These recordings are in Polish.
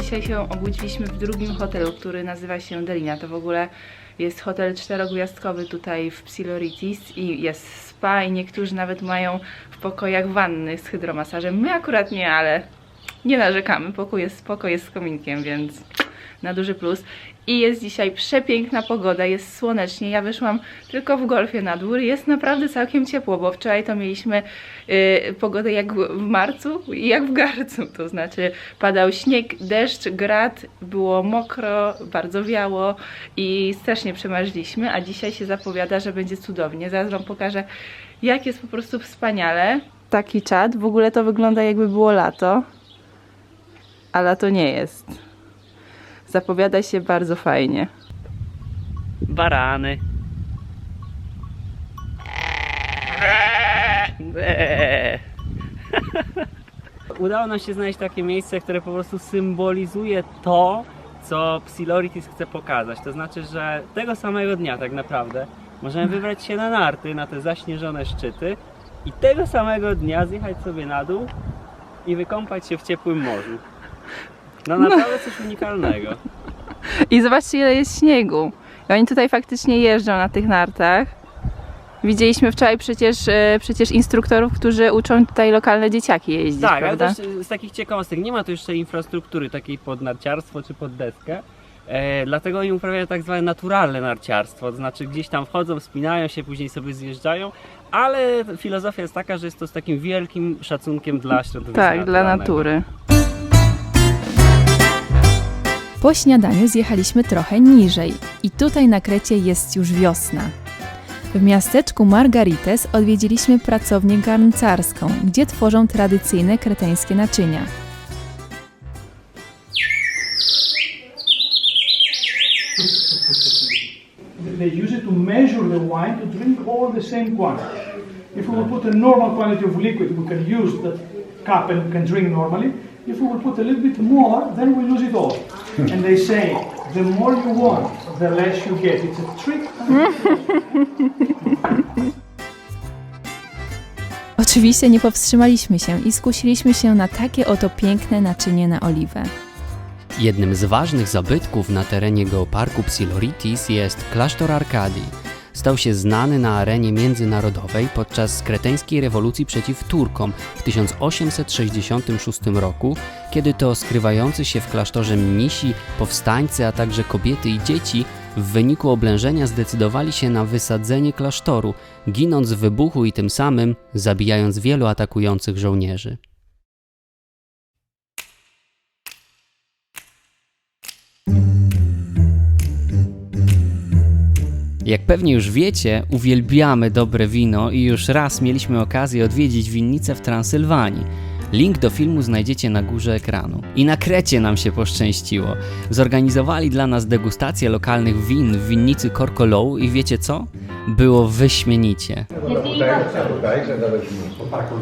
Dzisiaj się obudziliśmy w drugim hotelu, który nazywa się Delina. To w ogóle jest hotel 4-gwiazdkowy tutaj w Psiloritis i jest spa i niektórzy nawet mają w pokojach wanny z hydromasażem. My akurat nie, ale nie narzekamy. Pokój jest z kominkiem, więc na duży plus. I jest dzisiaj przepiękna pogoda, jest słonecznie. Ja wyszłam tylko w golfie na dwór. Jest naprawdę całkiem ciepło, bo wczoraj to mieliśmy pogodę jak w marcu i jak w garcu. To znaczy padał śnieg, deszcz, grad, było mokro, bardzo wiało i strasznie przemarzliśmy. A dzisiaj się zapowiada, że będzie cudownie. Zaraz wam pokażę, jak jest po prostu wspaniale. Taki czad, w ogóle to wygląda jakby było lato, a lato nie jest. Zapowiada się bardzo fajnie. Barany. Udało nam się znaleźć takie miejsce, które po prostu symbolizuje to, co Psiloritis chce pokazać. To znaczy, że tego samego dnia tak naprawdę możemy wybrać się na narty, na te zaśnieżone szczyty i tego samego dnia zjechać sobie na dół i wykąpać się w ciepłym morzu. No naprawdę coś unikalnego. I zobaczcie, ile jest śniegu. I oni tutaj faktycznie jeżdżą na tych nartach. Widzieliśmy wczoraj przecież instruktorów, którzy uczą tutaj lokalne dzieciaki jeździć, tak, prawda? ale też z takich ciekawostek, nie ma tu jeszcze infrastruktury takiej pod narciarstwo czy pod deskę. Dlatego oni uprawiają tak zwane naturalne narciarstwo, to znaczy gdzieś tam wchodzą, wspinają się, później sobie zjeżdżają, ale filozofia jest taka, że jest to z takim wielkim szacunkiem dla środowiska Tak, dla natury. Po śniadaniu zjechaliśmy trochę niżej i tutaj na Krecie jest już wiosna. W miasteczku Margarites odwiedziliśmy pracownię garncarską, gdzie tworzą tradycyjne kreteńskie naczynia. They use it to measure the wine to drink all the same quantity. If we will put a normal quantity of liquid, we can use that cup and can drink normally. If we will put a little bit more, then we lose it all. And they say, the more you want, the less you get. It's a trick. Oczywiście nie powstrzymaliśmy się i skusiliśmy się na takie oto piękne naczynie na oliwę. Jednym z ważnych zabytków na terenie geoparku Psiloritis jest klasztor Arkadii. Stał się znany na arenie międzynarodowej podczas kreteńskiej rewolucji przeciw Turkom w 1866 roku, kiedy to skrywający się w klasztorze mnisi, powstańcy, a także kobiety i dzieci w wyniku oblężenia zdecydowali się na wysadzenie klasztoru, ginąc w wybuchu i tym samym zabijając wielu atakujących żołnierzy. Jak pewnie już wiecie, uwielbiamy dobre wino i już raz mieliśmy okazję odwiedzić winnicę w Transylwanii. Link do filmu znajdziecie na górze ekranu. I na Krecie nam się poszczęściło. Zorganizowali dla nas degustację lokalnych win w winnicy Korkolou i wiecie co? Było wyśmienicie.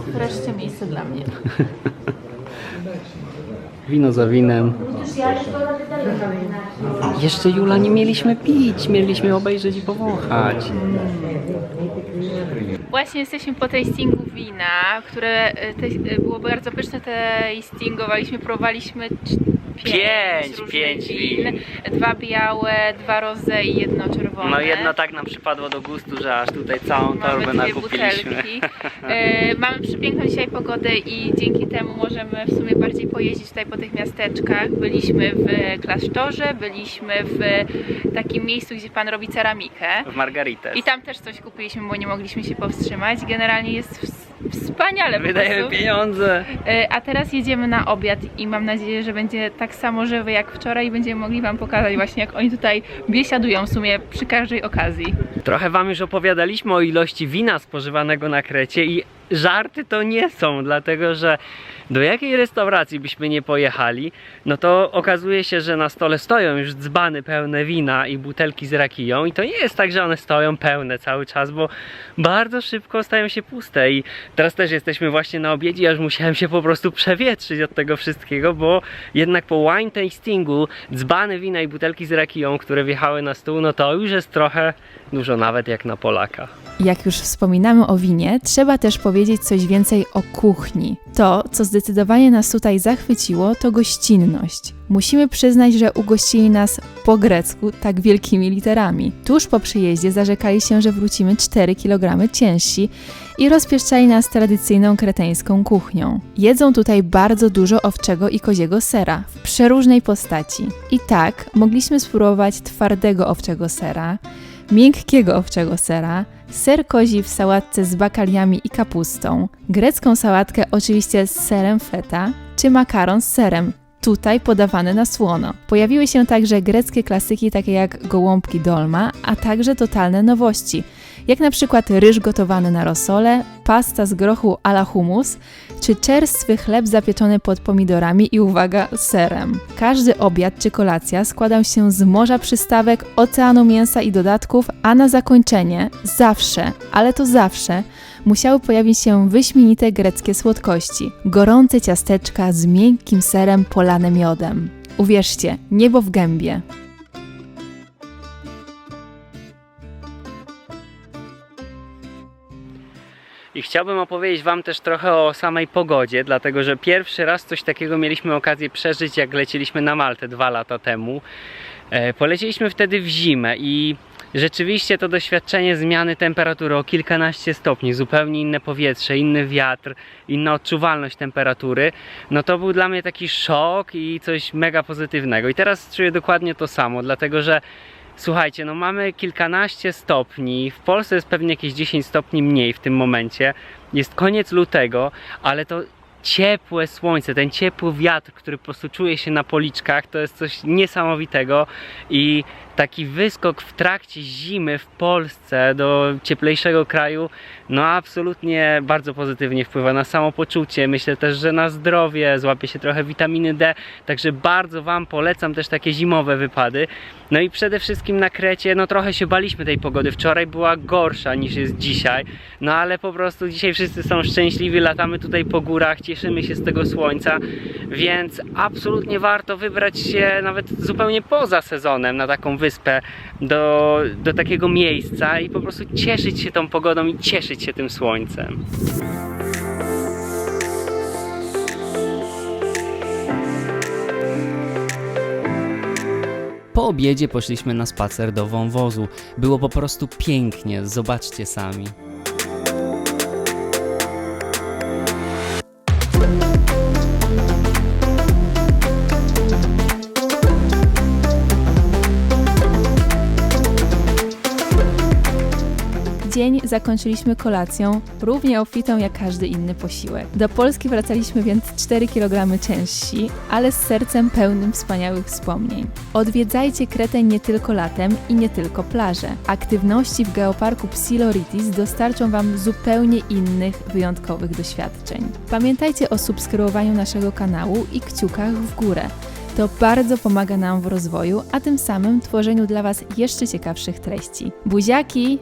Wreszcie miejsce dla mnie. Wino za winem. Jeszcze Jula nie mieliśmy pić, mieliśmy obejrzeć i powąchać. Właśnie jesteśmy po tastingu wina, które było bardzo pyszne. Tastingowaliśmy, próbowaliśmy pięć win. 2 białe, 2 rosé i 1 czerwone. No jedno tak nam przypadło do gustu, że aż tutaj całą torbę nakupiliśmy. Mamy przepiękną dzisiaj pogodę i dzięki temu możemy w sumie bardziej pojeździć tutaj po tych miasteczkach. Byliśmy w klasztorze, byliśmy w takim miejscu, gdzie pan robi ceramikę. W Margarites. I tam też coś kupiliśmy, bo nie mogliśmy się powstrzymać. Generalnie jest wspaniale. Wydajemy pieniądze. A teraz jedziemy na obiad i mam nadzieję, że będzie tak samo żywy jak wczoraj i będziemy mogli wam pokazać właśnie, jak oni tutaj biesiadują w sumie przy każdej okazji. Trochę wam już opowiadaliśmy o ilości wina spożywanego na Krecie i żarty to nie są, dlatego że do jakiej restauracji byśmy nie pojechali, no to okazuje się, że na stole stoją już dzbany pełne wina i butelki z rakiją i to nie jest tak, że one stoją pełne cały czas, bo bardzo szybko stają się puste i teraz też jesteśmy właśnie na obiedzie, ja już musiałem się po prostu przewietrzyć od tego wszystkiego, bo jednak po wine tastingu dzbany wina i butelki z rakiją, które wjechały na stół, no to już jest trochę dużo nawet jak na Polaka. Jak już wspominamy o winie, trzeba też powiedzieć coś więcej o kuchni. To, co zdecydowanie nas tutaj zachwyciło, to gościnność. Musimy przyznać, że ugościli nas po grecku tak wielkimi literami. Tuż po przyjeździe zarzekali się, że wrócimy 4 kg ciężsi i rozpieszczali nas tradycyjną kreteńską kuchnią. Jedzą tutaj bardzo dużo owczego i koziego sera w przeróżnej postaci. I tak mogliśmy spróbować twardego owczego sera, miękkiego owczego sera, ser kozi w sałatce z bakaliami i kapustą, grecką sałatkę oczywiście z serem feta, czy makaron z serem, tutaj podawany na słono. Pojawiły się także greckie klasyki takie jak gołąbki dolma, a także totalne nowości, jak na przykład ryż gotowany na rosole, pasta z grochu à la hummus, czy czerstwy chleb zapieczony pod pomidorami i uwaga, serem. Każdy obiad czy kolacja składał się z morza przystawek, oceanu mięsa i dodatków, a na zakończenie zawsze, ale to zawsze, musiały pojawić się wyśmienite greckie słodkości. Gorące ciasteczka z miękkim serem polane miodem. Uwierzcie, niebo w gębie. I chciałbym opowiedzieć Wam też trochę o samej pogodzie, dlatego że pierwszy raz coś takiego mieliśmy okazję przeżyć, jak leciliśmy na Maltę 2 lata temu. Polecieliśmy wtedy w zimę i rzeczywiście to doświadczenie zmiany temperatury o kilkanaście stopni, zupełnie inne powietrze, inny wiatr, inna odczuwalność temperatury, no to był dla mnie taki szok i coś mega pozytywnego. I teraz czuję dokładnie to samo, dlatego że słuchajcie, no mamy kilkanaście stopni, w Polsce jest pewnie jakieś 10 stopni mniej w tym momencie, jest koniec lutego, ale to ciepłe słońce, ten ciepły wiatr, który po prostu czuje się na policzkach, to jest coś niesamowitego i taki wyskok w trakcie zimy w Polsce do cieplejszego kraju, no absolutnie bardzo pozytywnie wpływa na samopoczucie, myślę też, że na zdrowie, złapie się trochę witaminy D, także bardzo Wam polecam też takie zimowe wypady. No i przede wszystkim na Krecie, no trochę się baliśmy tej pogody, wczoraj była gorsza niż jest dzisiaj, no ale po prostu dzisiaj wszyscy są szczęśliwi, latamy tutaj po górach, cieszymy się z tego słońca, więc absolutnie warto wybrać się nawet zupełnie poza sezonem na taką wyspę, do takiego miejsca i po prostu cieszyć się tą pogodą i cieszyć się tym słońcem. Po obiedzie poszliśmy na spacer do wąwozu. Było po prostu pięknie, zobaczcie sami. Dzień zakończyliśmy kolacją, równie obfitą jak każdy inny posiłek. Do Polski wracaliśmy więc 4 kg ciężsi, ale z sercem pełnym wspaniałych wspomnień. Odwiedzajcie Kretę nie tylko latem i nie tylko plaże. Aktywności w geoparku Psiloritis dostarczą Wam zupełnie innych, wyjątkowych doświadczeń. Pamiętajcie o subskrybowaniu naszego kanału i kciukach w górę. To bardzo pomaga nam w rozwoju, a tym samym tworzeniu dla Was jeszcze ciekawszych treści. Buziaki!